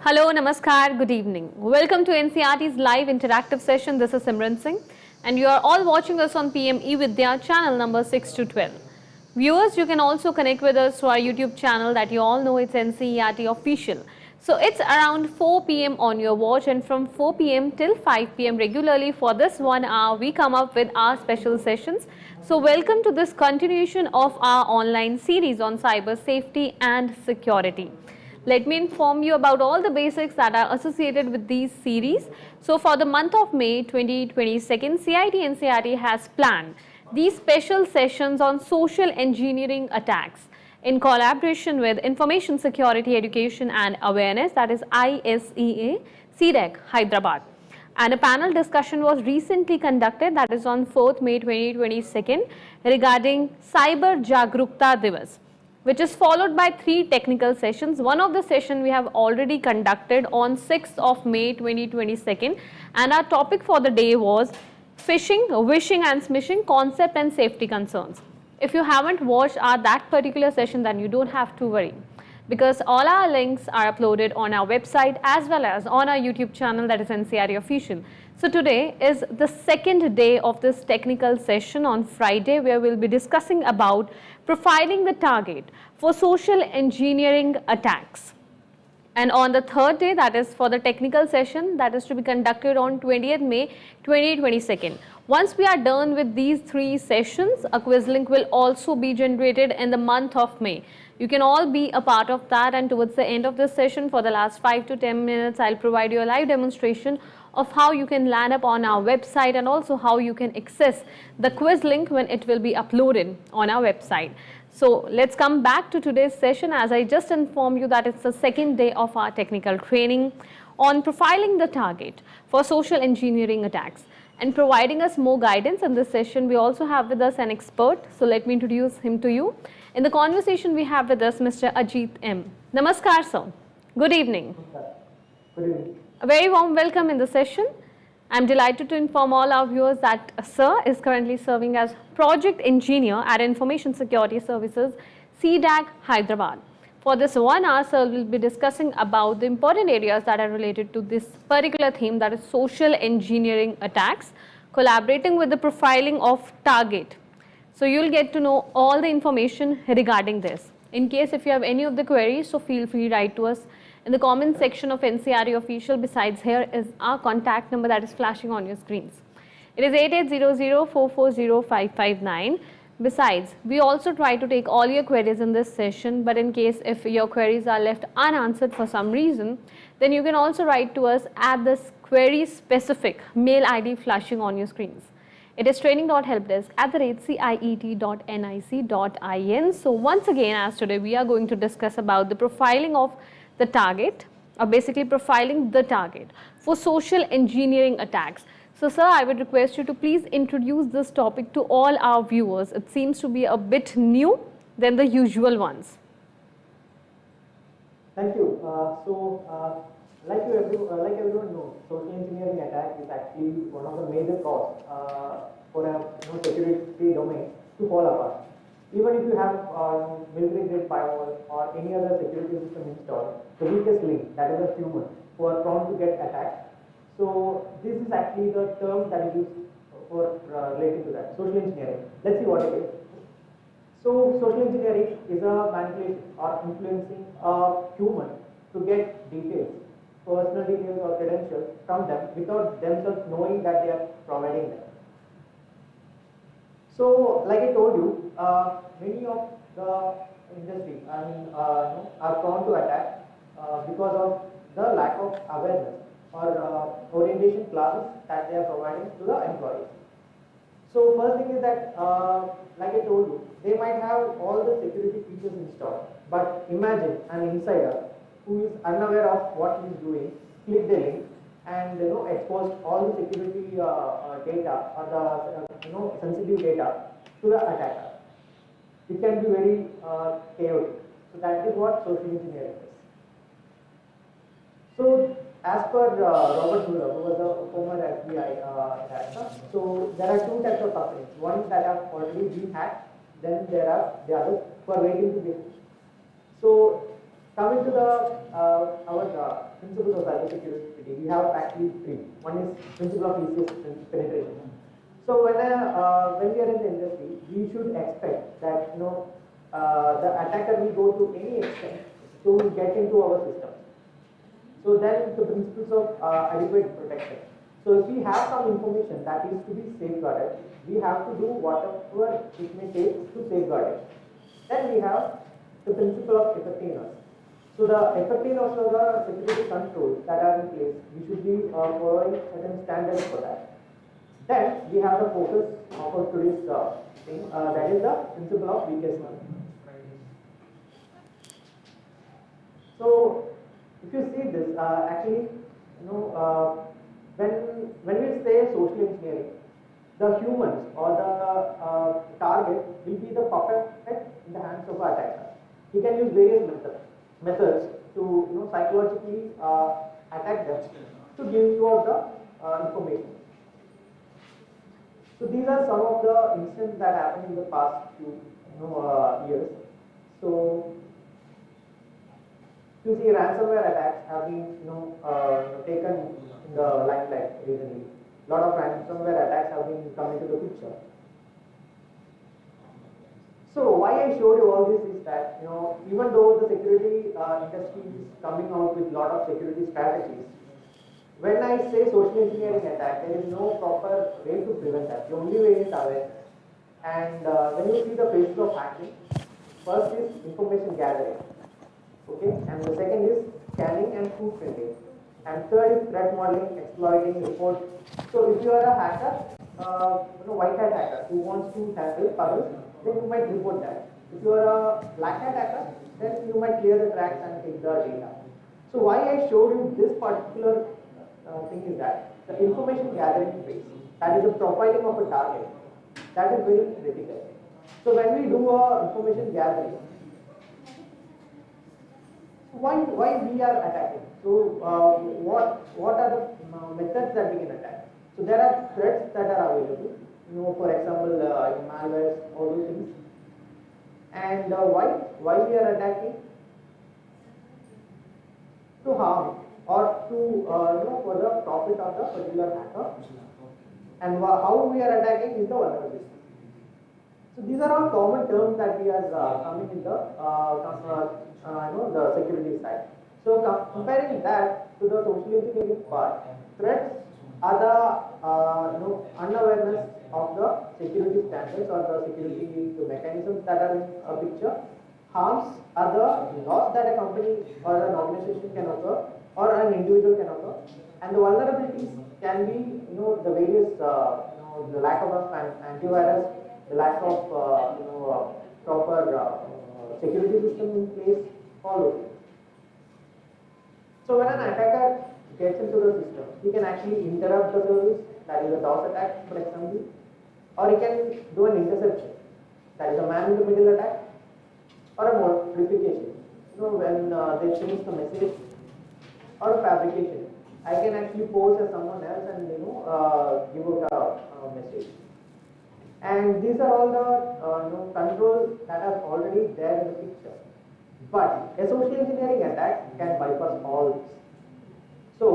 Hello, Namaskar, good evening. Welcome to NCERT's live interactive session. This is Simran Singh and you are all watching us on PM eVidya channel number 6 to 12. Viewers, you can also connect with us through our YouTube channel that you all know it's NCERT Official. So it's around 4 p.m. on your watch, and from 4 p.m. till 5 p.m. regularly for this 1 hour we come up with our special sessions. So welcome to this continuation of our online series on cyber safety and security. Let me inform you about all the basics that are associated with these series. So for the month of May 2022, CIT NCERT has planned these special sessions on social engineering attacks in collaboration with Information Security Education and Awareness, that is ISEA, CDEC, Hyderabad. And a panel discussion was recently conducted, that is on 4th May 2022, regarding Cyber Jagrukta Divas, which is followed by 3 technical sessions. One of the session we have already conducted on 6th of May 2022, and our topic for the day was phishing, wishing and smishing, concept and safety concerns. If you haven't watched that particular session, then you don't have to worry, because all our links are uploaded on our website as well as on our YouTube channel, that is NCERT Official. So today is the second day of this technical session on Friday, where we'll be discussing about profiling the target for social engineering attacks. And on the third day, that is for the technical session, that is to be conducted on 20th May 2022. Once we are done with these 3 sessions, a quiz link will also be generated in the month of May. You can all be a part of that, and towards the end of this session, for the last 5 to 10 minutes, I'll provide you a live demonstration of how you can land up on our website and also how you can access the quiz link when it will be uploaded on our website. So let's come back to today's session. As I just informed you that it's the second day of our technical training on profiling the target for social engineering attacks. And providing us more guidance in this session, we also have with us an expert. So let me introduce him to you. In the conversation we have with us Mr. Ajit M. Namaskar, sir. Good evening. Good evening. A very warm welcome in the session. I'm delighted to inform all our viewers that sir is currently serving as project engineer at Information Security Services, CDAC, Hyderabad. For this 1 hour, sir will be discussing about the important areas that are related to this particular theme, that is social engineering attacks, collaborating with the profiling of target. So you'll get to know all the information regarding this. In case if you have any of the queries, so feel free to write to us in the comment section of NCERT Official. Besides, here is our contact number that is flashing on your screens. It is 8800440559. Besides, we also try to take all your queries in this session, but in case if your queries are left unanswered for some reason, then you can also write to us at this query specific mail ID flashing on your screens. It is training.helpdesk@ciet.nic.in. So once again, as today we are going to discuss about the profiling of the target, or basically profiling the target for social engineering attacks. So sir, I would request you to please introduce this topic to all our viewers. It seems to be a bit new than the usual ones. Thank you. Like everyone knows, social engineering attack is actually one of the major cause for a security domain to fall apart. Even if you have military grade firewall or any other security system installed, the weakest link, that is a human, who are prone to get attacked. So this is actually the term that is used for relating to that, social engineering. Let's see what it is. So social engineering is a manipulation or influencing a human to get details, personal details or credentials from them without themselves knowing that they are providing them. So like I told you, many of the industry are prone to attack because of the lack of awareness or orientation classes that they are providing to the employees. So first thing is that, like I told you, they might have all the security features installed, but imagine an insider who is unaware of what he is doing, click the link and exposed all the security data or the sensitive data to the attacker. It can be very chaotic. So that is what social engineering is. So as per Robert Mueller, who was a former FBI director, so there are 2 types of companies. One that have already been hacked, then there are the others who are waiting to be hacked. So coming to the our principles of cybersecurity, we have actually three. One is principle of easiest penetration. So when we are in the industry, we should expect that the attacker will go to any extent to get into our system. So then the principles of adequate protection. So if we have some information that is to be safeguarded, we have to do whatever it may take to safeguard it. Then we have the principle of effectiveness. So the effectiveness of the security controls that are in place, we should be following certain standards for that. Then we have the focus of today's thing, that is the principle of weakest link. So if you see this, actually, when we say social engineering, the humans or the target will be the puppet in the hands of an attacker. He can use various methods to psychologically attack them to give you all the information. So these are some of the incidents that happened in the past few years. So you see, ransomware attacks have been taken in the limelight recently. A lot of ransomware attacks have been come into the picture. So why I showed you all this is that even though the security industry is coming out with a lot of security strategies, when I say social engineering attack, there is no proper way to prevent that. The only way is awareness. And when you see the phases of hacking, first is information gathering. Okay, and the second is scanning and proofreading, and third is threat modeling, exploiting, report. So if you are a hacker, white hat hacker who wants to help others, then you might report that. If you are a black hat hacker, then you might clear the tracks and take the data. So why I showed you this particular thing is that the information gathering phase, that is the profiling of a target, that is very critical. So when we do a information gathering, why we are attacking? So what are the methods that we can attack? So there are threats that are available. For example, malware, all those things. And why we are attacking? To harm or to for the profit of the particular hacker. And how we are attacking is the vulnerability. So these are all common terms that we are coming in the the security side. So comparing that to the social engineering part, threats are the unawareness of the security standards or the security mechanisms that are in a picture. Harms are the loss that a company or an organization can occur or an individual can occur, and the vulnerabilities can be the various the lack of antivirus, the lack of proper security system in place, all those things. So when an attacker gets into the system, he can actually interrupt the service, that is a DOS attack, for example, or he can do an interception, that is a man-in-the-middle attack, or a modification. When they change the message, or a fabrication. I can actually pose as someone else and give out a message. And these are all the controls that are already there in the picture. But a social engineering attack can bypass all this. So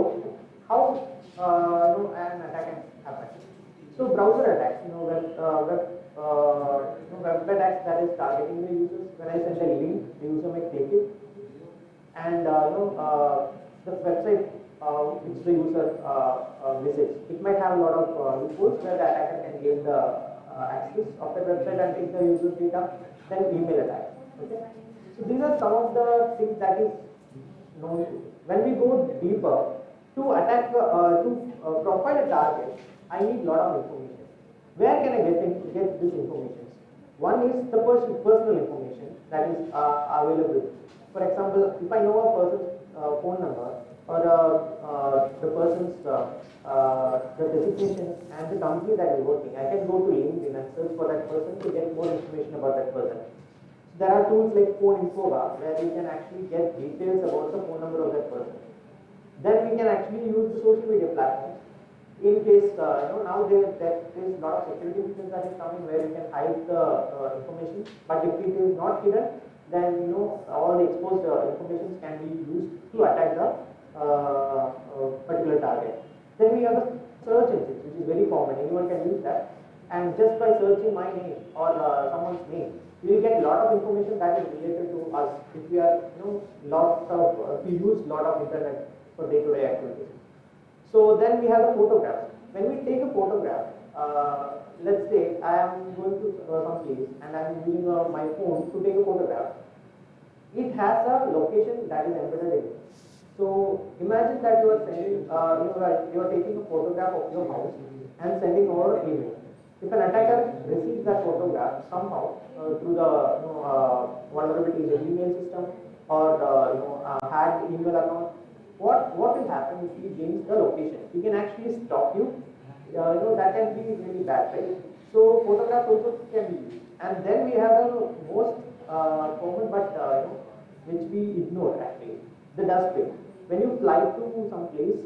how an attack can happen? So browser attacks, web attacks that is targeting the users. When I send a link, the user may click it, and the website which the user visits, it might have a lot of loopholes where the attacker can gain the access of the website and take the user's data. Then email attack. Okay. So these are some of the things that is known to. When we go deeper to attack profile a target, I need a lot of information. Where can I get this information? One is the personal information that is available. For example, if I know a person's phone number or the person's the designation and the company that is working, I can go to LinkedIn and search for that person to get more information about that person. There are tools like Phone Infova where we can actually get details about the phone number of that person. Then we can actually use the social media platforms. In case now there is a lot of security features that is coming where you can hide the information, but if it is not hidden, then all the exposed information can be used to attack the particular target. Then we have the search engine, which is very common. Anyone can use that. And just by searching my name or someone's name, we will get a lot of information that is related to us. If we are, we use a lot of internet for day-to-day activities. So then we have the photographs. When we take a photograph, let's say I am going to some place and I am using my phone to take a photograph. It has a location that is embedded in it. So imagine that you are sending, you are taking a photograph of your house and sending over an email. If an attacker receives that photograph somehow through the vulnerability in the email system or hacked email account, what will happen if he gains the location? He can actually stop you. That can be really bad, right? So photographs also can be used. And then we have the most common but which we ignore actually, the dustbin. When you fly to some place,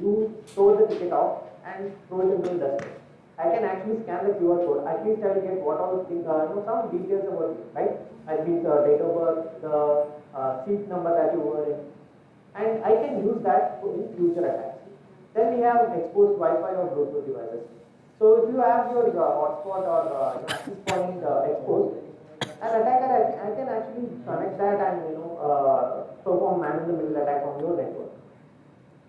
you throw the ticket out and throw it into the dustbin. I can actually scan the QR code. At least I will get what all things, some details about it, right? I mean the date of birth, the seat number that you were in, and I can use that in future attacks. Then we have exposed Wi-Fi or Bluetooth devices. So if you have your hotspot or access point exposed, an attacker I can actually connect that and perform man-in-the-middle attack on your network.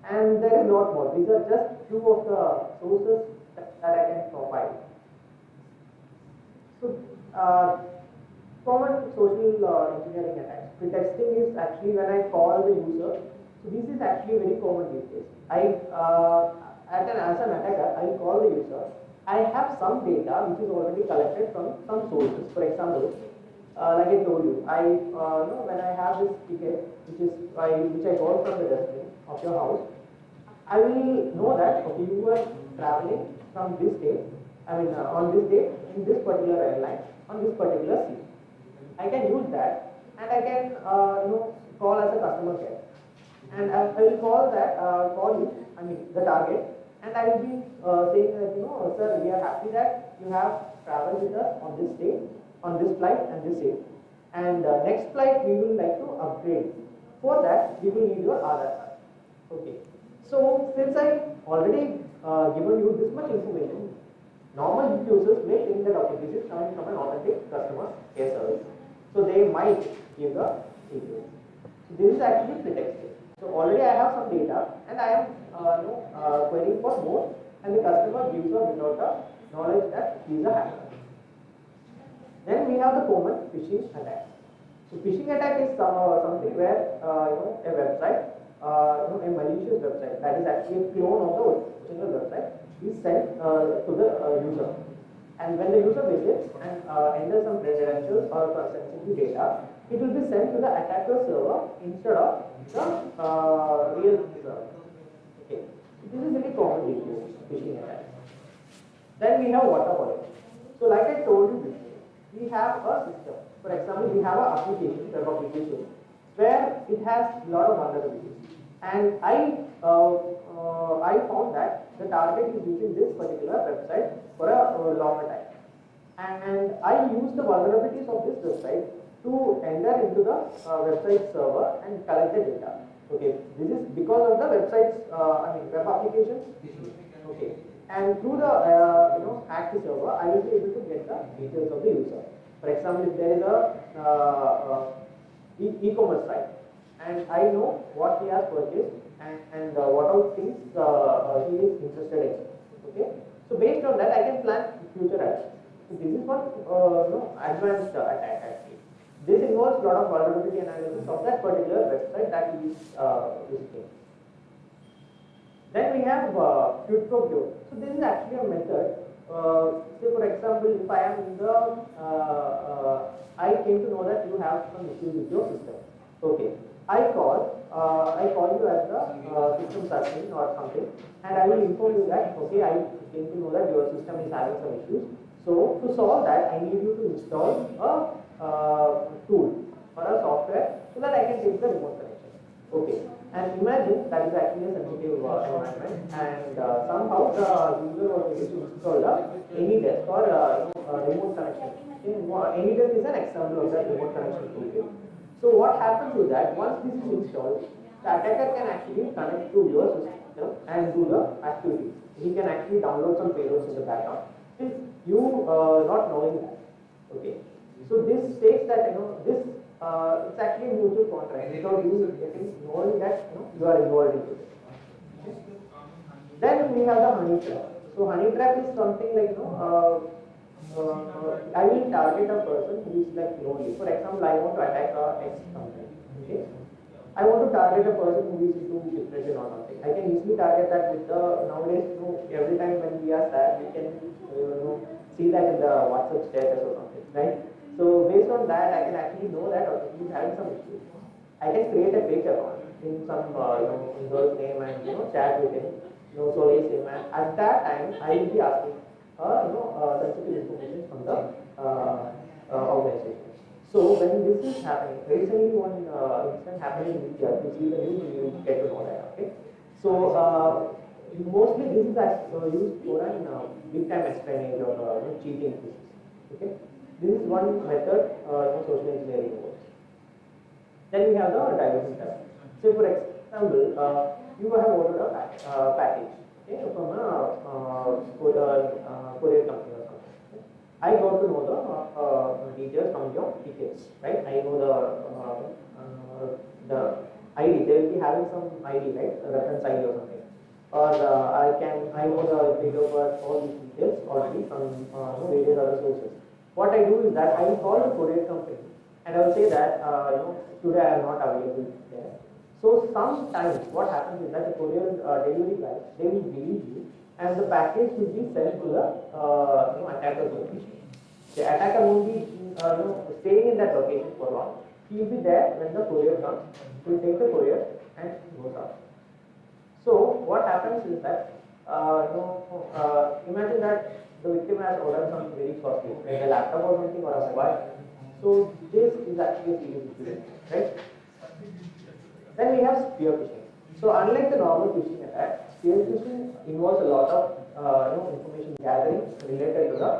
And there is a lot more. These are just few of the sources that I can provide. So common social engineering attacks. Pretexting is actually when I call the user. So this is actually very common these days. As an attacker, I call the user. I have some data which is already collected from some sources. For example, like I told you, when I have this ticket which I got from the dustbin of your house, I will know that okay, you were traveling from this day, on this day in this particular airline on this particular seat. I can use that and I can call as a customer care. And I will call you, the target, and I will be saying that, sir, we are happy that you have traveled with us on this day, on this flight and this day. And next flight we will like to upgrade. For that, we will need your Aadhaar card. Okay. So since I already given you this much information, normal users may think that okay, this is coming from an authentic customer care service. So they might give the details. So this is actually pretexting. So already I have some data and I am querying for more, and the customer gives us without the knowledge that he is a hacker. Then we have the common phishing attack. So phishing attack is something where a website, a malicious website that is actually a clone of the original website is sent to the user. And when the user visits and enters some credentials or sensitive data, it will be sent to the attacker server instead of the real server. Okay, this is very common these days, phishing attack. Then we have waterfalling. So like I told you before, we have a system. For example, we have an application, web application, where it has a lot of vulnerabilities. And I found that the target is using this particular website for a longer time. And I use the vulnerabilities of this website to enter into the website server and collect the data. Okay, this is because of the website's, web applications. Okay, and through the hacked server, I will be able to get the details of the user. For example, if there is a e-commerce site, and I know what he has purchased and what all things he is interested in. Okay, so based on that, I can plan future actions. So this is what advanced attack actually. This involves a lot of vulnerability analysis of that particular website that he is visiting. Then we have quid pro quo. So this is actually a method. Say for example, if I am in the, I came to know that you have some issues with your system. Okay, I call you as the systems admin or something, and I will inform you that okay, I came to know that your system is having some issues. So to solve that, I need you to install a tool or a software so that I can take the remote connection. Okay, and imagine that is actually a sensitive environment, and somehow the user was able to install AnyDesk or remote connection. AnyDesk is an example of that remote connection tool. So what happens is that once this is installed, the attacker can actually connect to your system and do the activities. He can actually download some payloads in the background. If you not knowing that, okay. So this states that this it's actually a mutual contract without you getting knowing that you are involved into it. Okay. Then we have the honey trap. So honey trap is something like I will target a person who is like lonely. For example, I want to attack a ex company. Okay. I want to target a person who is into depression or something. I can easily target that with the nowadays. Every time when we are sad, we can see that in the WhatsApp status or something, right? So based on that, I can actually know that he's having some issues. I can create a fake account in some in girl's name and chat with him, solace him, and at that time I will be asking sensitive information from the organization. So when this is happening, recently one incident happened in India. You see the news, you will get to know that. Okay. So mostly this is used for an big time espionage or cheating cases. Okay. This is one method social engineering works. Then we have the diversion theft. So for example, you have ordered a package from a courier company or something. Okay? I got to know the details from your tickets, right? I know the ID. They will be having some ID, right? A reference ID or something. Or I know the date of birth, all these details already from various other sources. What I do is that I will call the courier company and I will say that today I am not available there. So sometimes what happens is that the courier delivery guys, they will believe you and the package will be sent to the attacker's location. The attacker won't be staying in that location for long. He will be there when the courier comes. He will take the courier and goes out. So what happens is that imagine that the victim has ordered something very costly, like a laptop or something or a mobile. So this is actually a serious situation, right? Then we have spear phishing. So unlike the normal phishing attack, spear phishing involves a lot of information gathering related to the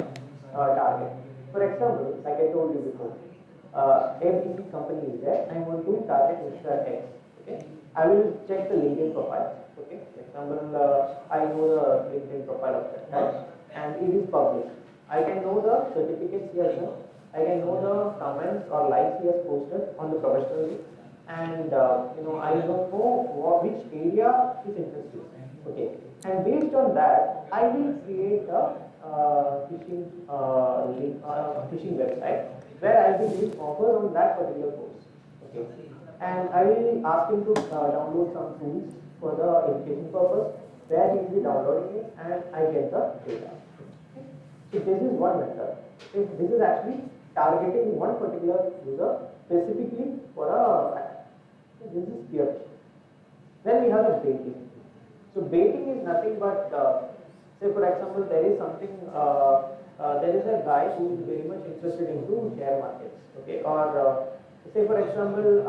target. For example, like I told you before, ABC company is there. I want to target Mr. X. Okay, I will check the LinkedIn profile. Okay, for example, I know the LinkedIn profile of that guy, and it is public. I can know the certificates he has done. I can know the comments or likes he has posted on the professional link, and I don't know which area is interested. Okay, and based on that, I will create a phishing website where I will give offers on that particular course. Okay, and I will ask him to download some tools for the education purpose, where he will be downloading it, and I get the data. Okay. So this is one method. Okay. This is actually targeting one particular user specifically for a attack. Okay. This is spear phishing. Then we have the baiting. So baiting is nothing but say for example there is something there is a guy who is very much interested into share markets. Okay, or say for example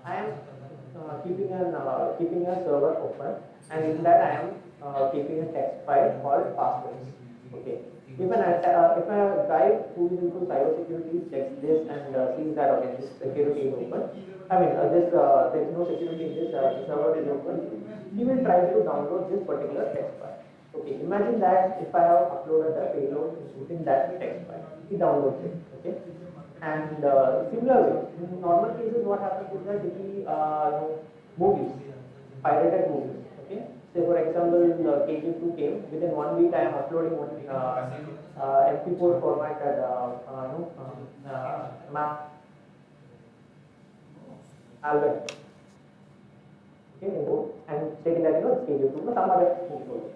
I am keeping a server open, and in that I am keeping a text file called passwords. Okay. If a guy who is into cybersecurity checks this and sees that okay, this security is open, I mean there is no security in this server is open, he will try to download this particular text file. Okay. Imagine that if I have uploaded a payload within that text file, he downloads it. Okay. And similarly, in normal cases, what happens is that he movies, pirated movies. Okay, say for example, KG2 came within 1 week. I am uploading one MP4 formatted album. Okay, and taking that it's KG2, but some other movie.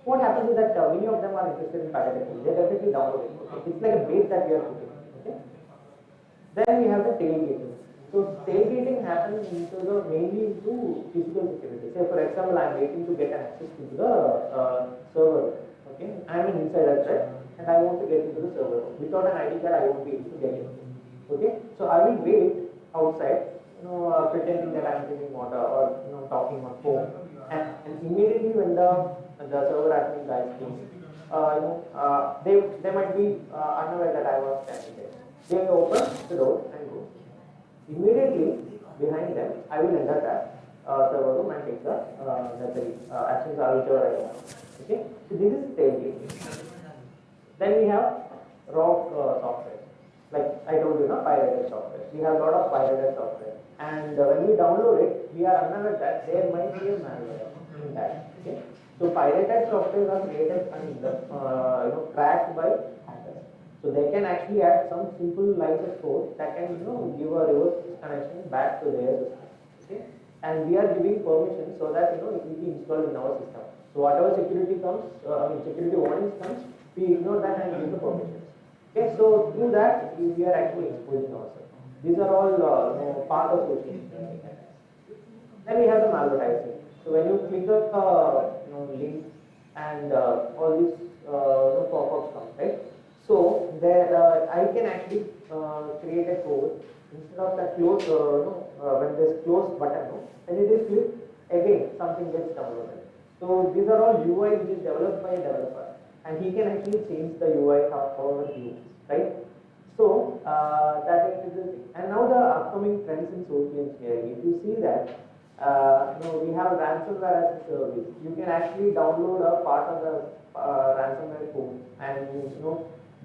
What happens is that many of them are interested in pirated movies. They definitely download it. Okay? It's like a bait that we are putting. Okay. Then we have the tailgating. So tailgating happens mainly into physical security. Say for example, I am waiting to get an access to the server. Okay, I am an insider threat and I want to get into the server. Without an ID card, I won't be able to get in. Okay, so I will wait outside, pretending that I am drinking water or talking on phone, and immediately when the server admin guys came, they might be unaware that I was standing there. They will open the door and go. Immediately behind them, I will enter that server room and take the necessary actions or whichever I want. Okay, so this is tailgate. Then we have raw software. Like I told you, pirated software. We have a lot of pirated software, and when we download it, we are unaware that there might be a malware in that. Okay, so pirated software are created and cracked by hackers. So they can actually add some simple lines of code that can give a reverse connection back to their system. Okay, and we are giving permission so that it will be installed in our system. So whatever security comes, security warnings comes, we ignore that and give the permissions. Okay, so through that we are actually exposing ourselves. These are all part of social engineering. Then we have the malvertising. So when you click the link and all these pop-ups come, right? So there I can actually create a code instead of that close when there's close button, and it is clicked again something gets downloaded. So these are all UI which is developed by a developer, and he can actually change the UI however he wants, right? So that is the thing. And now the upcoming trends in social engineering. If you see that we have ransomware as a service. You can actually download a part of the ransomware code, and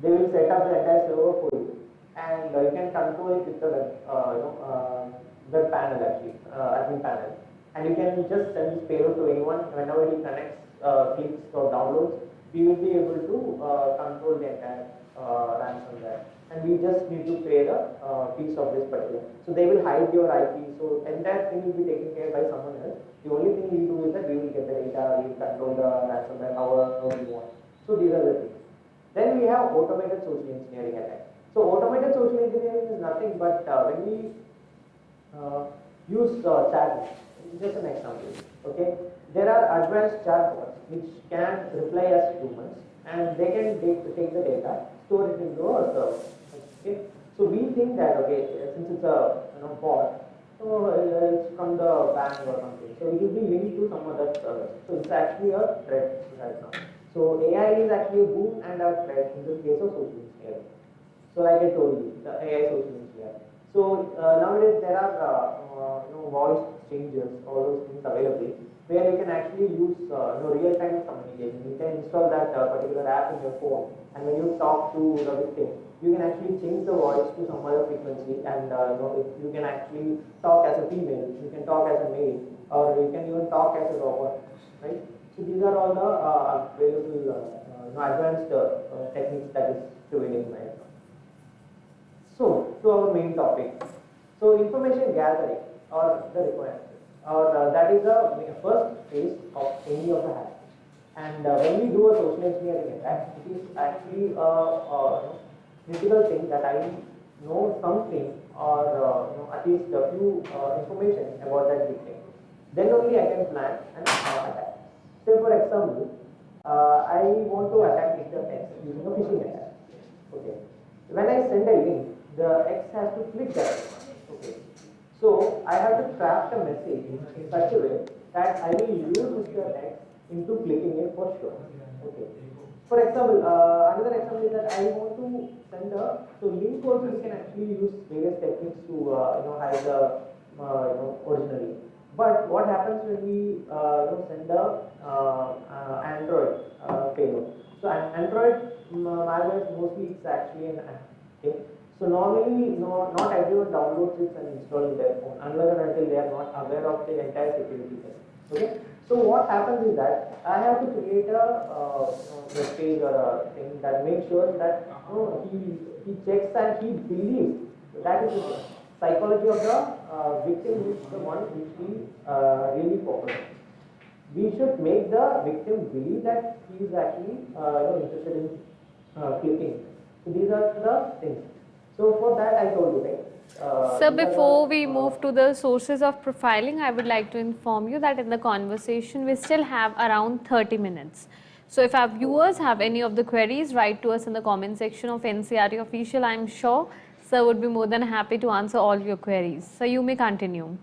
they will set up the entire server for you, and you can control it with the web panel actually, admin panel, and you can just send this payload to anyone whenever he connects, clicks or downloads. We will be able to control the entire ransomware, and we just need to create a piece of this particular. So they will hide your IP, so entire thing will be taken care by someone else. The only thing we do is that we will get the data, we will control the ransomware however we want. So these are the things. Then we have automated social engineering attack. So automated social engineering is nothing but when we use chatbots. Just an example. Okay, there are advanced chatbots which can reply as humans, and they can take the data, store it into a server. Okay, so we think that since it's a bot, so it's from the bank or something, so it will be linked to some other server. So it's actually a threat right now. So AI is actually a boom and a threat in the case of social engineering. So like I told you, the AI social engineering. So nowadays there are voice changes, all those things available, where you can actually use real-time communication. You can install that particular app in your phone, and when you talk to the victim, you can actually change the voice to some other frequency, and you can actually talk as a female, you can talk as a male, or you can even talk as a robot, right? So these are all the available advanced techniques that is prevailing right now. So to our main topic. So information gathering or the requirement, or that is the first phase of any of the hacks. And when we do a social engineering attack, it is actually a critical thing that I know something or at least a few information about that victim. Then only I can plan an attack. Say for example, I want to attack X using a phishing attack. Okay. When I send a link, the X has to click that. Okay. So I have to craft a message in such a way that I will use Mr. X into clicking it for sure. Okay. For example, another example is that I want to send link also we can actually use various techniques to hide the originally. But what happens when we send Android payload? So Android malware mostly it's actually an app. Okay. So normally, not everyone downloads it and installs it their phone unless and until they are not aware of the entire security test. Okay. So what happens is that I have to create a web page or a thing that makes sure that he checks and he believes. That is the psychology of the victim is the one which we really focus on. We should make the victim believe that he is actually interested in clicking. So these are the things. So for that I told you, right? Sir, before we move to the sources of profiling, I would like to inform you that in the conversation we still have around 30 minutes. So if our viewers have any of the queries, write to us in the comment section of NCRT Official. I am sure Sir would be more than happy to answer all your queries. So you may continue.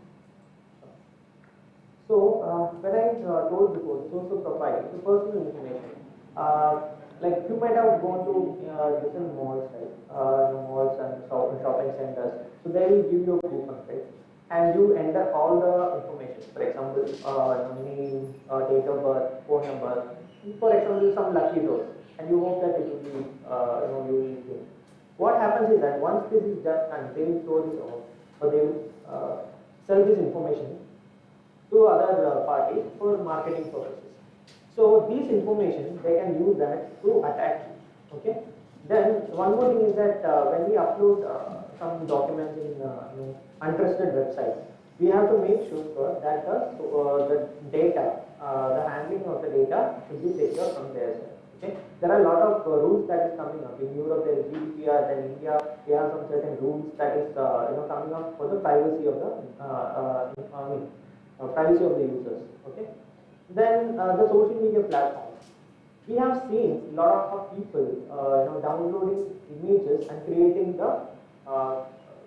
So when I told before, source of profile, the personal information. Like you might have gone to different malls, right? Malls and shopping centers. So they will give you a coupon, right? and you enter all the information. For example, name, date of birth, phone number. For example, some lucky draws, and you hope that it will be, you will win. What happens is that once this is done, and they will store this out, or they will sell this information to other parties for marketing purposes. So these information, they can use that to attack you. Okay. Then one more thing is that when we upload some documents in untrusted websites, we have to make sure that the data, the handling of the data should be secure from their side. Okay. There are a lot of rules that is coming up. In Europe, there is GDPR. Then in India, we have some certain rules that is coming up for the privacy of the privacy of the users. Okay. Then the social media platforms. We have seen a lot of people downloading images and creating the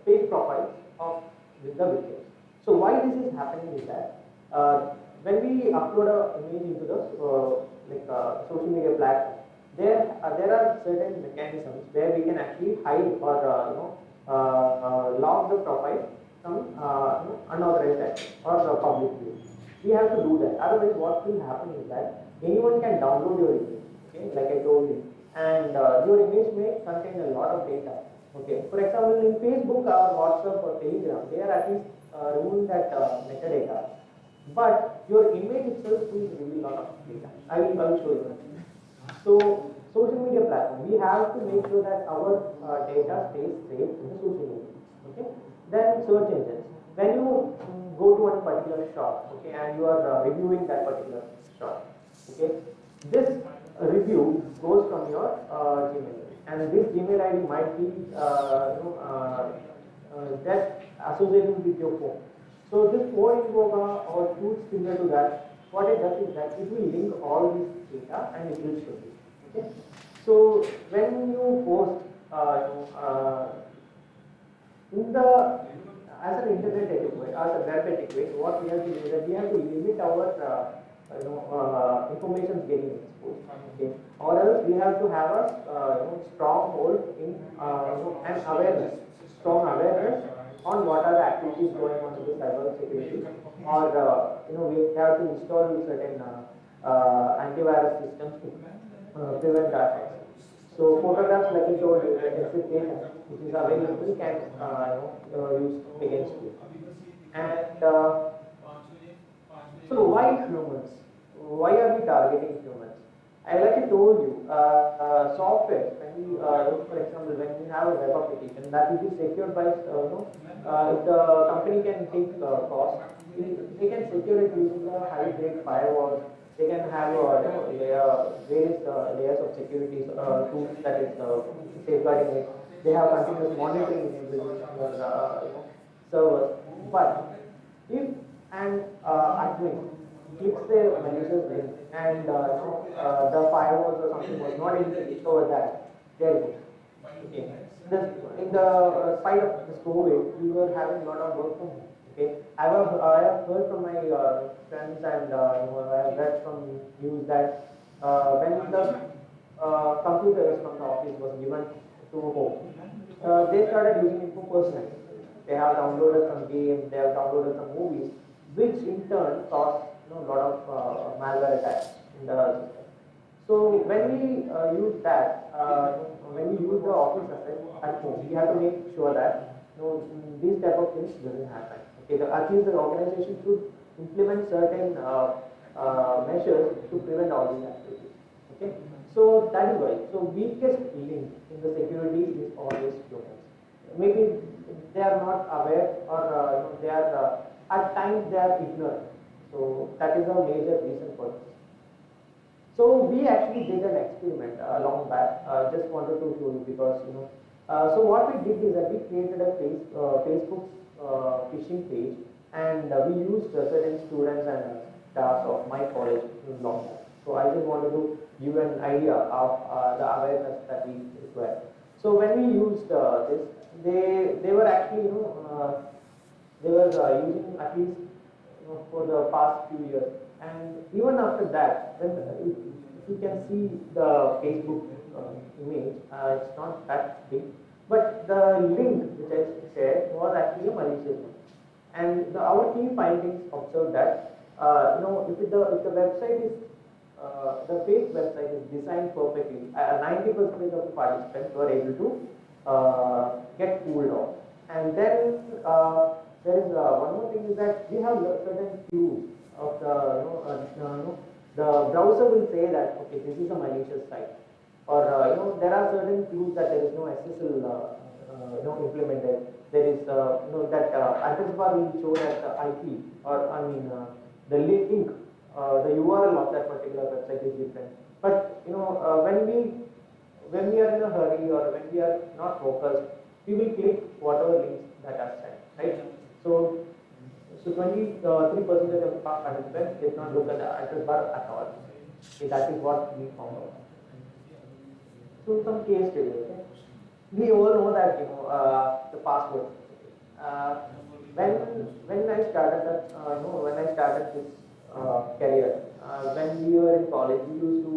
fake profiles of the victims. So why this is happening is that when we upload an image into the social media platform, there are certain mechanisms where we can actually hide or log the profile from unauthorized access or public view. We have to do that. Otherwise, what will happen is that anyone can download your image. Okay, like I told you, and your image may contain a lot of data. Okay, for example, in Facebook or WhatsApp or Telegram, they are at least removing that metadata. But your image itself will reveal a lot of data. I will show you. So, social media platform, we have to make sure that our data stays safe in the social media. Okay. Then search engines. When you go to one particular shop, okay, and you are reviewing that particular shop, okay, this review goes from your Gmail, and this Gmail ID might be that associated with your phone. So this phone invoker or tools similar to that, what it does is that it will link all this data and it will show you. Okay. So when you post in the as an internet etiquette, as a web etiquette, what we have to do is that we have to limit our information getting exposed. Okay, or else we have to have a strong hold in and awareness, strong awareness on what are the activities going on in the cyber security, or we have to install certain antivirus systems to prevent attacks. So photographs, like I told you, exit data, which is available, can use against you. And so why humans? Why are we targeting humans? Like I told you, software. When we, for example, when we have a web application, that will be secured by if the company can take cost, they can secure it using the high-grade firewalls. They can have various layers of security tools that is safeguarding it. They have continuous monitoring enabled servers. But if an admin clicks the malicious link and the firewalls or something was not able to discover that, there it is. Okay. In the spite of this COVID, we were having a lot of work from home. Okay, I have heard from my friends, and I have read from news that when the computers from the office was given to home, they started using it for personal. They have downloaded some games, they have downloaded some movies, which in turn caused a lot of malware attacks in the system. So when we use that, when we use the office asset at home, we have to make sure that these type of things doesn't happen. Okay, at least the organization should implement certain measures to prevent all these activities. Okay, so that is why. So weakest link in the security is always humans. Maybe they are not aware, or they are at times they are ignorant. So that is a major reason for this. So we actually did an experiment long back. Just wanted to show you because so what we did is that we created a Facebook phishing page, and we used certain students and staff of my college in long back. So I just wanted to give an idea of the awareness that we require. So when we used this, they were actually they were using at least for the past few years, and even after that, when if you can see the Facebook image, it's not that big, but the link which I shared was actually a malicious one. And our key findings observed that if the website is the fake website is designed perfectly, 90% of the participants were able to get fooled off. And then there is one more thing is that we have certain cues of the browser will say that okay, this is a malicious site, or there are certain cues that there is no SSL implemented. There is that address bar will show that the IP, or I mean the link, the URL of that particular website is different. But when we are in a hurry or when we are not focused, we will click whatever links that are sent, right? So 23% of the participants did not look at the address bar at all. Okay, that is what we found out. So some case studies. Okay? We all know that the password. When I started that, when I started this career, when we were in college, we used to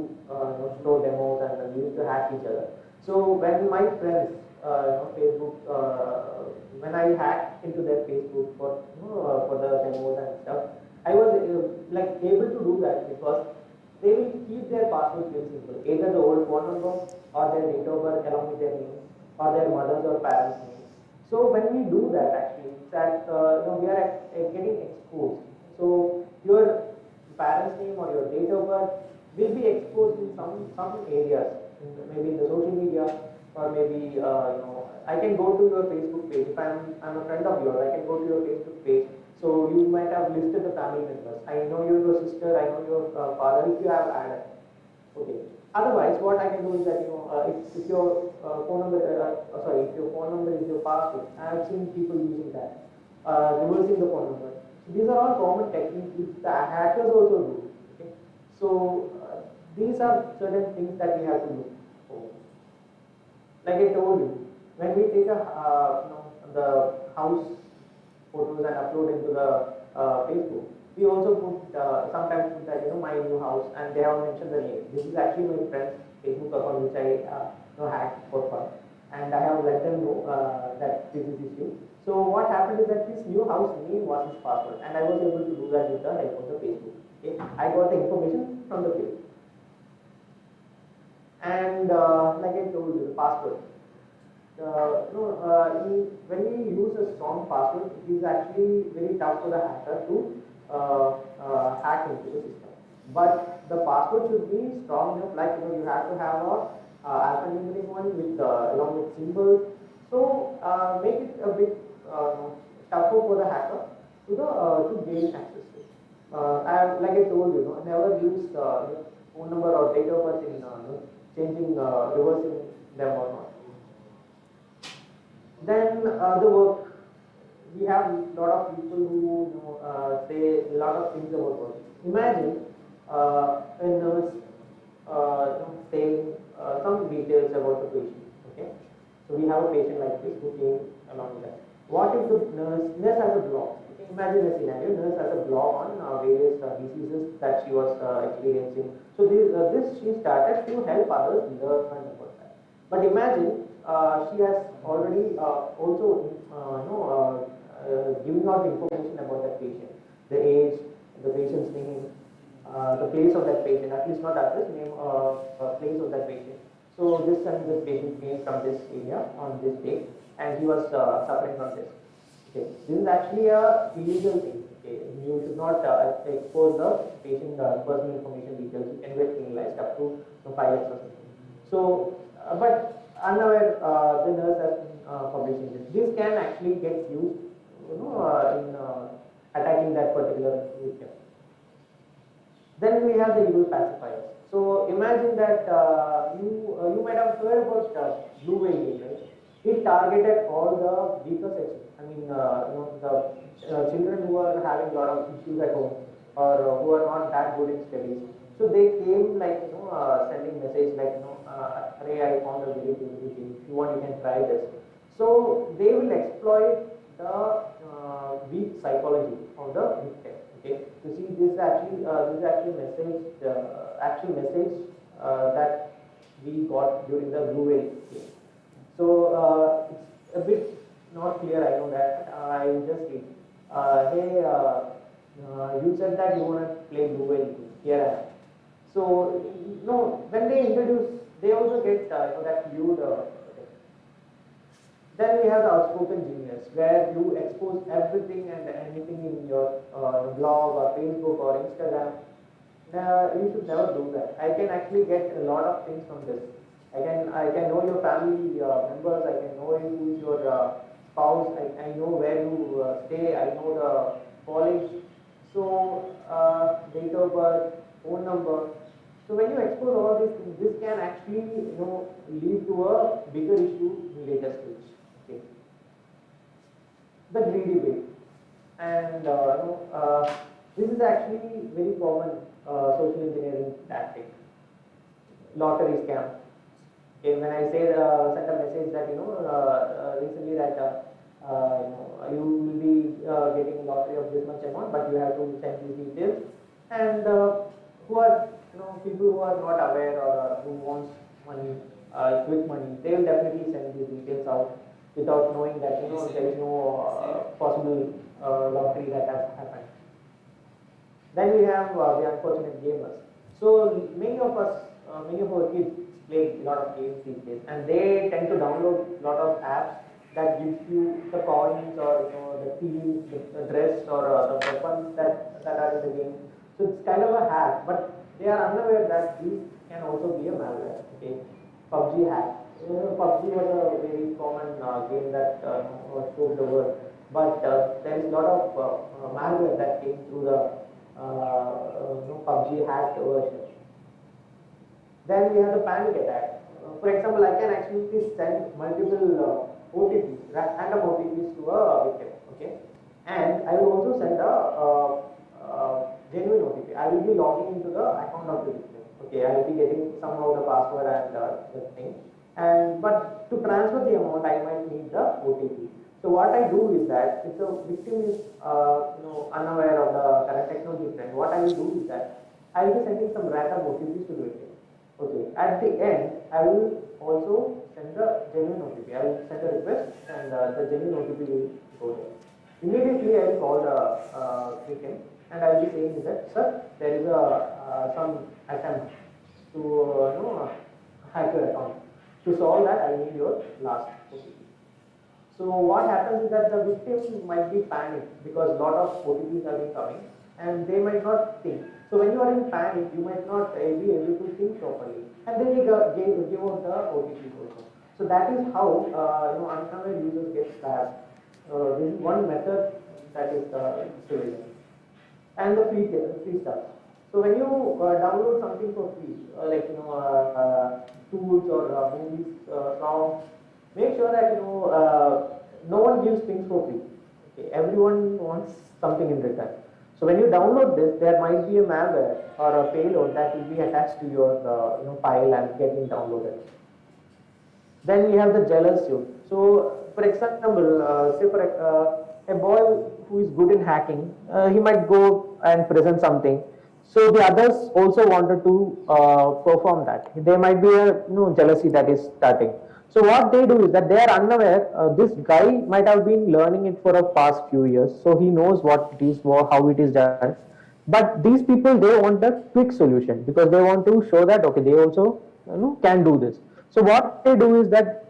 show demos and we used to hack each other. So when my friends, Facebook, when I hacked into their Facebook for the demos and stuff, I was like able to do that because they will keep their passwords very simple, either the old phone number or their date of birth along with their name or their mother's or parents' name. So when we do that, actually, that we are getting exposed. So your parents' name or your date of birth will be exposed in some areas, maybe in the social media, or maybe I can go to your Facebook page. If I'm a friend of yours, I can go to your Facebook page. So you might have listed the family members. I know your sister, I know your father if you have added. Okay. Otherwise, what I can do is that if your phone number, if your phone number is your password, I have seen people using that, reversing the phone number. So these are all common techniques which the hackers also do. Okay. So these are certain things that we have to look for. Like I told you, when we take the house photos and upload into the Facebook, we also put sometimes put that my new house, and they have mentioned the name. This is actually my friend's Facebook account which I hacked for fun, and I have let them know that this is issue. So what happened is that this new house name was his password, and I was able to do that with the help of the Facebook. Okay, I got the information from the Facebook, and like I told you, the password. When we use a strong password, it is actually very tough for the hacker to hack into the system. But the password should be strong enough, like you have to have a alphanumeric one with along with symbols. So make it a bit tougher for the hacker to gain access to. Like I told you, never use phone number or date of birth in changing, reversing them or not. Then the work, we have a lot of people who say a lot of things about work. Imagine a nurse saying some details about the patient. Okay, so we have a patient like this who came along with that. What if the nurse has a blog? Okay, imagine a scenario: nurse has a blog on various diseases that she was experiencing. So this she started to help others learn about that. But imagine she has already also giving out information about that patient, the age, the patient's name, the place of that patient, at least not address, name, place of that patient. So this patient came from this area on this day, and he was suffering from this. Okay, this is actually a illegal thing. Okay, you should not expose the patient personal information details. You can get penalized up to 5 lakhs or something. So, but unaware, the nurse has been publishing this. This can actually get used, in attacking that particular victim. Then we have the evil pacifiers. So imagine that you might have heard about blue whale, right? It targeted all the weaker sections. I mean, the children who are having a lot of issues at home or who are not that good in studies. So they came like sending message like Ray, I found a very beautiful thing. If you want, you can try this. So they will exploit the weak psychology of the victim. Okay, so see, this is actually message, actual message that we got during the blue whale case. So it's a bit not clear. I know that. I will just read. hey, you said that you want to play duel, here I am. So, no, when they introduce, they also get that viewed. Then we have the outspoken genius, where you expose everything and anything in your blog or Facebook or Instagram. You should never do that. I can actually get a lot of things from this. I can know your family members. I can know who is your spouse. I know where you stay. I know the college. So date of birth, phone number. So when you expose all these things, this can actually lead to a bigger issue in later stage. Okay. The greedy way, and this is actually very common social engineering tactic. Lottery scam. Okay, when I say send a message that recently that you will be getting a lottery of this much amount, but you have to send these details, and who are people who are not aware or who wants money, quick money, they will definitely send these details out without knowing that there is no possible lottery that has happened. Then we have the unfortunate gamers. So many of us, many of our kids play a lot of games these days, and they tend to download a lot of apps that gives you the coins or the team, the dress or the weapons that are in the game. So it's kind of a hack, but they are unaware that these can also be a malware. Okay, PUBG hack. PUBG was a very common game that shook the world, but there is a lot of malware that came through the PUBG hacked version. Then we have the panic attack. For example, I can actually send multiple OTPs, random OTPs to a victim. Okay, and I will also send a genuine OTP. I will be logging into the account of the victim. Okay, I will be getting somehow the password and the thing. But to transfer the amount, I might need the OTP. So what I do is that if the victim is unaware of the current technology trend, what I will do is that I will be sending some random OTPs to the victim. Okay. At the end, I will also send the genuine OTP. I will send a request, and the genuine OTP will go there. Immediately, I will call the victim, and I will be saying that, sir, there is some attempt to hack your account. To solve that, I need your last OTP. So what happens is that the victim might be panicked because a lot of OTPs have been coming, and they might not think. So when you are in panic, you might not be able to think properly, and then you give out the OTPs also. So that is how unaware users get scammed. This is one method that is surveillance. And the free stuff. So when you download something for free, like tools or movies, songs, make sure that no one gives things for free. Okay, everyone wants something in return. So when you download this, there might be a malware or a payload that will be attached to your file and getting downloaded. Then we have the jealous youth. So for example, say for a boy who is good in hacking, he might go and present something. So the others also wanted to perform that. There might be a jealousy that is starting. So what they do is that they are unaware. This guy might have been learning it for a past few years, so he knows what it is, how it is done. But these people, they want a quick solution because they want to show that okay, they also can do this. So what they do is that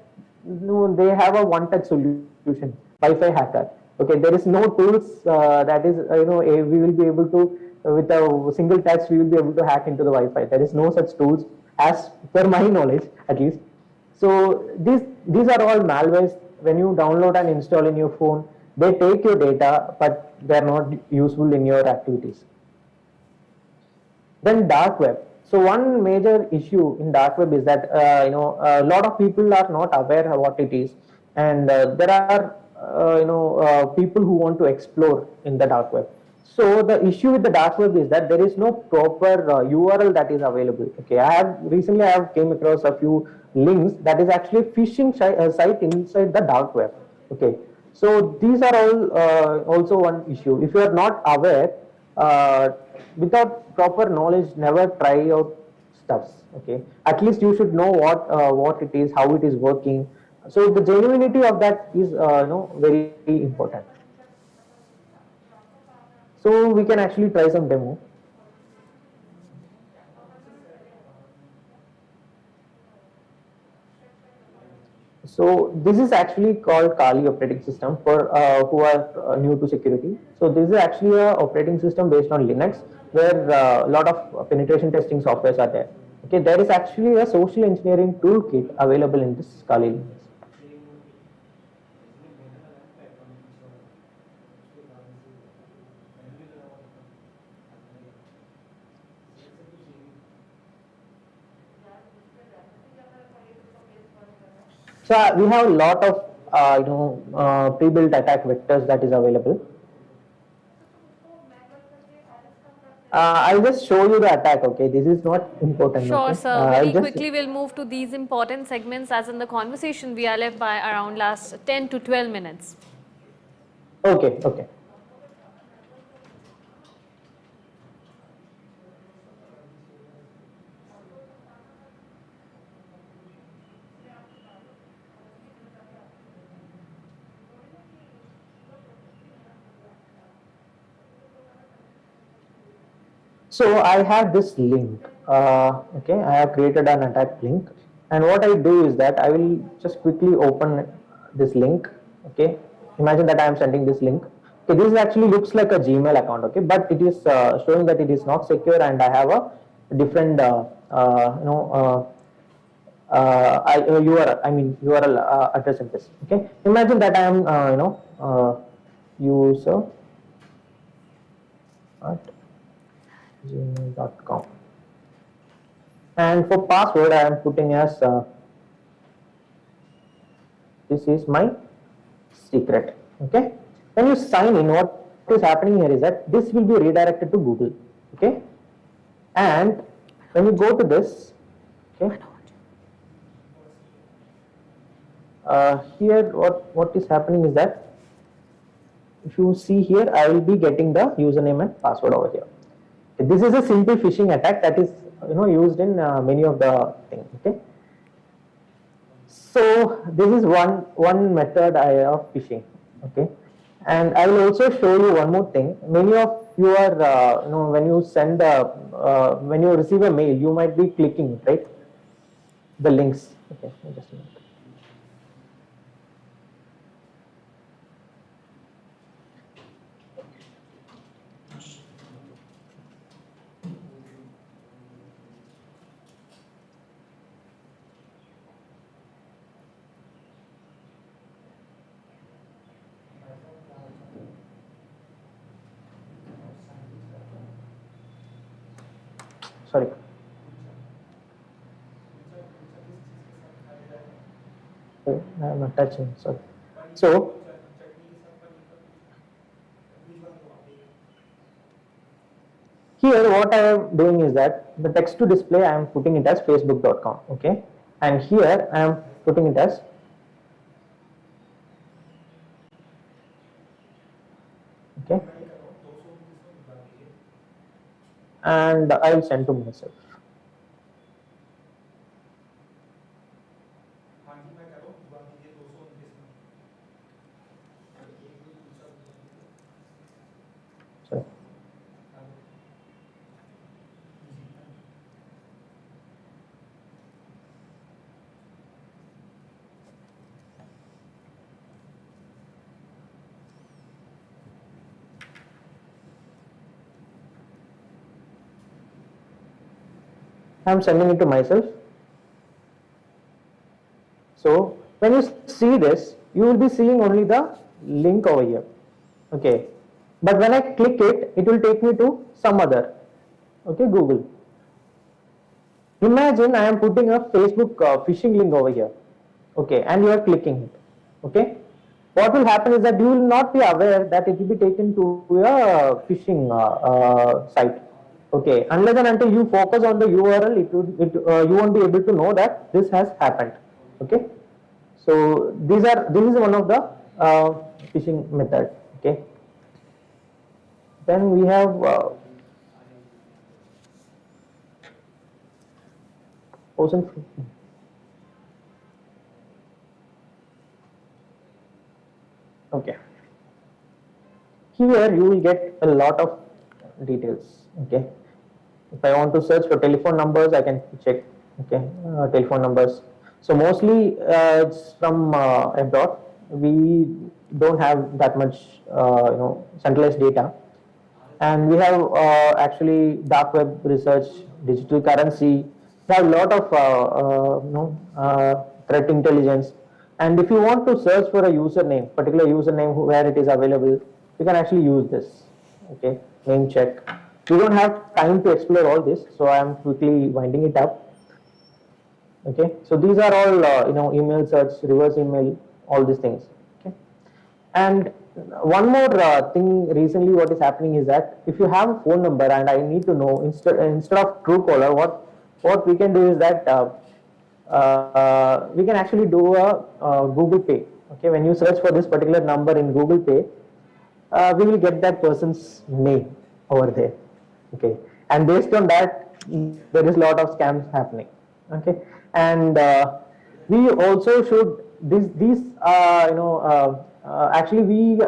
they have a one-touch solution, Wi-Fi hacker. Okay, there is no tools that is we will be able to with a single touch we will be able to hack into the Wi-Fi. There is no such tools as per my knowledge at least. So these are all malwares. When you download and install in your phone, they take your data, but they are not useful in your activities. Then dark web. So one major issue in dark web is that a lot of people are not aware of what it is, and there are people who want to explore in the dark web. So the issue with the dark web is that there is no proper URL that is available. Okay, I have came across a few links that is actually phishing site inside the dark web. Okay, so these are all also one issue. If you are not aware, without proper knowledge, never try out stuffs. Okay, at least you should know what it is, how it is working. So the genuinity of that is very important. So we can actually try some demo. So this is actually called Kali operating system for who are new to security. So this is actually a operating system based on Linux, where a lot of penetration testing softwares are there. Okay, there is actually a social engineering toolkit available in this Kali Linux. So we have a lot of pre-built attack vectors that is available. I'll just show you the attack. Okay, this is not important. Sure, Okay, sir. Very quickly, we'll move to these important segments. As in the conversation, we are left by around last 10 to 12 minutes. Okay, okay. So I have this link. Okay, I have created an attack link, and what I do is that I will just quickly open this link. Okay, imagine that I am sending this link. Okay, this actually looks like a Gmail account. Okay, but it is showing that it is not secure, and I have a different URL address in this. Okay, imagine that I am user at gmail.com, and for password I am putting as this is my secret. Okay, when you sign in, what is happening here is that this will be redirected to Google. Okay, and when you go to this, okay, here what is happening is that if you see here, I will be getting the username and password over here. This is a simple phishing attack that is used in many of the things. Okay, so this is one method of phishing. Okay, and I will also show you one more thing. Many of you are when you send when you receive a mail, you might be clicking, right, the links. Okay, just a minute. Sorry. Okay, I am not touching. Sorry. So here what I am doing is that the text to display I am putting it as facebook.com. Okay, and here I am putting it as okay, and I will send to myself. Sorry. I am sending it to myself. So when you see this, you will be seeing only the link over here. Okay, but when I click it, it will take me to some other. Okay, Google. Imagine I am putting a Facebook phishing link over here. Okay, and you are clicking it. Okay, what will happen is that you will not be aware that it will be taken to a phishing site. Okay, unless and until you focus on the URL, you won't be able to know that this has happened. Okay, so this is one of the phishing method. Okay, then we have ocean. Okay, here you will get a lot of details. Okay, if I want to search for telephone numbers, I can check. Okay, telephone numbers. So mostly it's from abroad. We don't have that much centralized data, and we have actually dark web research, digital currency. We have a lot of threat intelligence. And if you want to search for a username, particular username where it is available, you can actually use this. Okay, name check. We don't have time to explore all this, so I am quickly winding it up. Okay, so these are all email search, reverse email, all these things. Okay, and one more thing recently, what is happening is that if you have a phone number and I need to know, instead of Truecaller, what we can do is that we can actually do a Google Pay. Okay, when you search for this particular number in Google Pay, we will get that person's name over there. Okay, and based on that, there is a lot of scams happening. Okay, and we also should actually we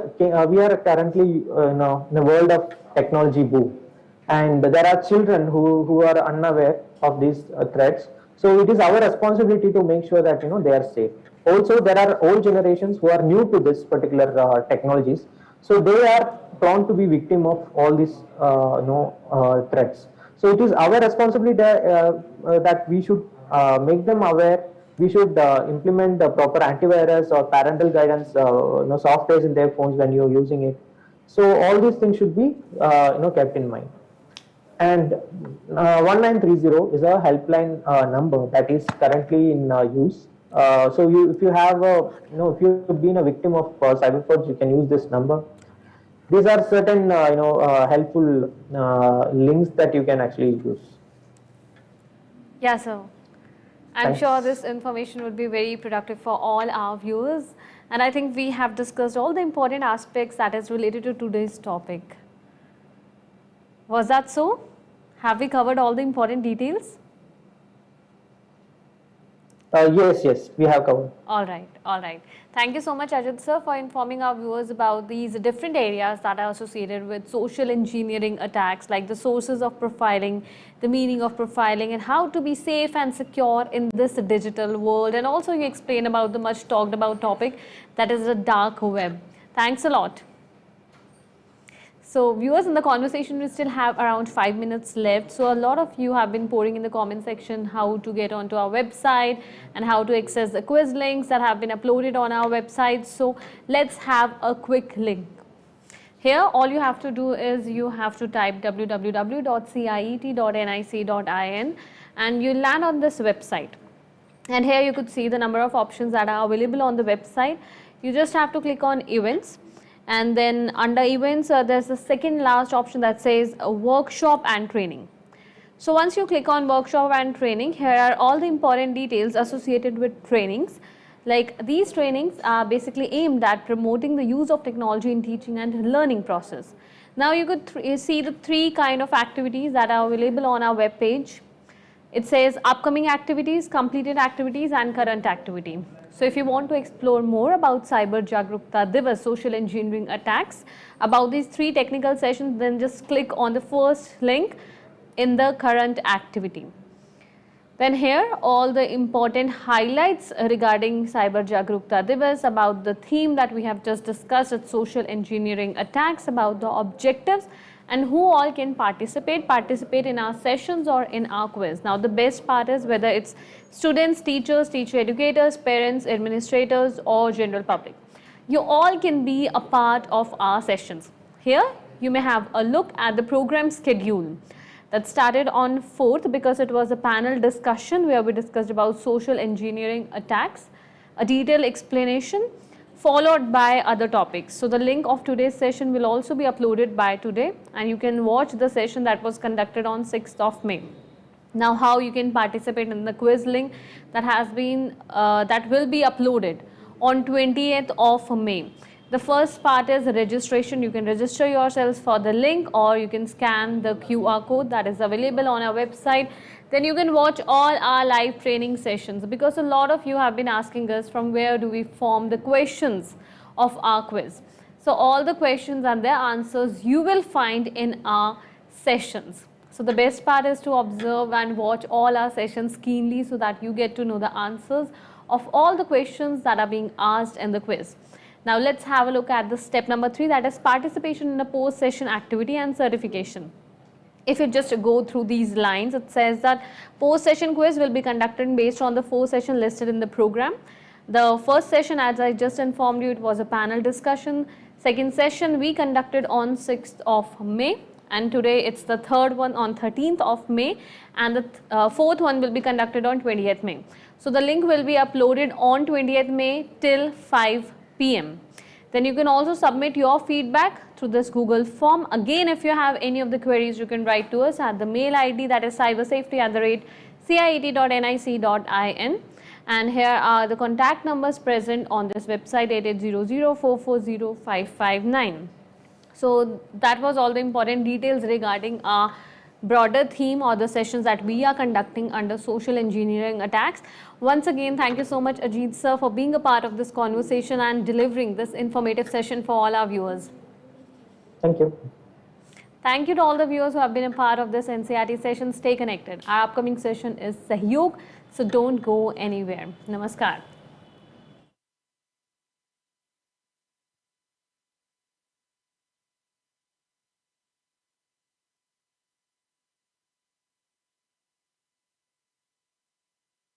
are currently in a world of technology boom, and there are children who are unaware of these threats. So it is our responsibility to make sure that they are safe. Also, there are old generations who are new to this particular technologies, so they are prone to be victim of all these threats. So it is our responsibility that we should make them aware. We should implement the proper antivirus or parental guidance softwares in their phones when you are using it. So all these things should be kept in mind. And 1930 is a helpline number that is currently in use. So if you have if you've been a victim of cyber fraud, you can use this number. These are certain helpful links that you can actually use. Yeah, sir. I'm sure this information would be very productive for all our viewers, and I think we have discussed all the important aspects that is related to today's topic. Was that so? Have we covered all the important details? Yes, we have covered. All right. Thank you so much, Ajit sir, for informing our viewers about these different areas that are associated with social engineering attacks, like the sources of profiling, the meaning of profiling, and how to be safe and secure in this digital world. And also you explained about the much talked about topic, that is the dark web. Thanks a lot. So viewers, in the conversation we still have around 5 minutes left. So a lot of you have been pouring in the comment section how to get onto our website and how to access the quiz links that have been uploaded on our website. So let's have a quick link. Here all you have to do is you have to type www.ciet.nic.in and you land on this website. And here you could see the number of options that are available on the website. You just have to click on events. And then under events, there's the second last option that says workshop and training. So once you click on workshop and training, here are all the important details associated with trainings. Like these trainings are basically aimed at promoting the use of technology in teaching and learning process. Now you could see the three kind of activities that are available on our web page. It says upcoming activities, completed activities, and current activity. So if you want to explore more about Cyber Jagrukta Divas social engineering attacks, about these three technical sessions, then just click on the first link in the current activity. Then here all the important highlights regarding Cyber Jagrukta Divas, about the theme that we have just discussed, it's social engineering attacks, about the objectives, and who all can participate in our sessions or in our quiz. Now the best part is whether it's students, teachers, teacher educators, parents, administrators, or general public, you all can be a part of our sessions. Here you may have a look at the program schedule that started on 4th, because it was a panel discussion where we discussed about social engineering attacks, a detailed explanation followed by other topics. So the link of today's session will also be uploaded by today, and you can watch the session that was conducted on 6th of May. Now how you can participate in the quiz link that has been that will be uploaded on 20th of May. The first part is registration. You can register yourselves for the link, or you can scan the QR code that is available on our website. Then you can watch all our live training sessions, because a lot of you have been asking us from where do we form the questions of our quiz. So all the questions and their answers you will find in our sessions. So the best part is to observe and watch all our sessions keenly so that you get to know the answers of all the questions that are being asked in the quiz. Now let's have a look at the step number 3, that is participation in a post-session activity and certification. If you just go through these lines, it says that post-session quiz will be conducted based on the 4 sessions listed in the program. The first session, as I just informed you, it was a panel discussion. Second session we conducted on 6th of May. And today it's the third one on 13th of May, and the fourth one will be conducted on 20th May. So the link will be uploaded on 20th May till 5 p.m. Then you can also submit your feedback through this Google form. Again, if you have any of the queries, you can write to us at the mail ID, that is cybersafety@ciet.nic.in. And here are the contact numbers present on this website, 8800440559. So that was all the important details regarding our broader theme or the sessions that we are conducting under social engineering attacks. Once again, thank you so much, Ajit sir, for being a part of this conversation and delivering this informative session for all our viewers. Thank you. Thank you to all the viewers who have been a part of this NCERT session. Stay connected. Our upcoming session is Sahyog, so don't go anywhere. Namaskar.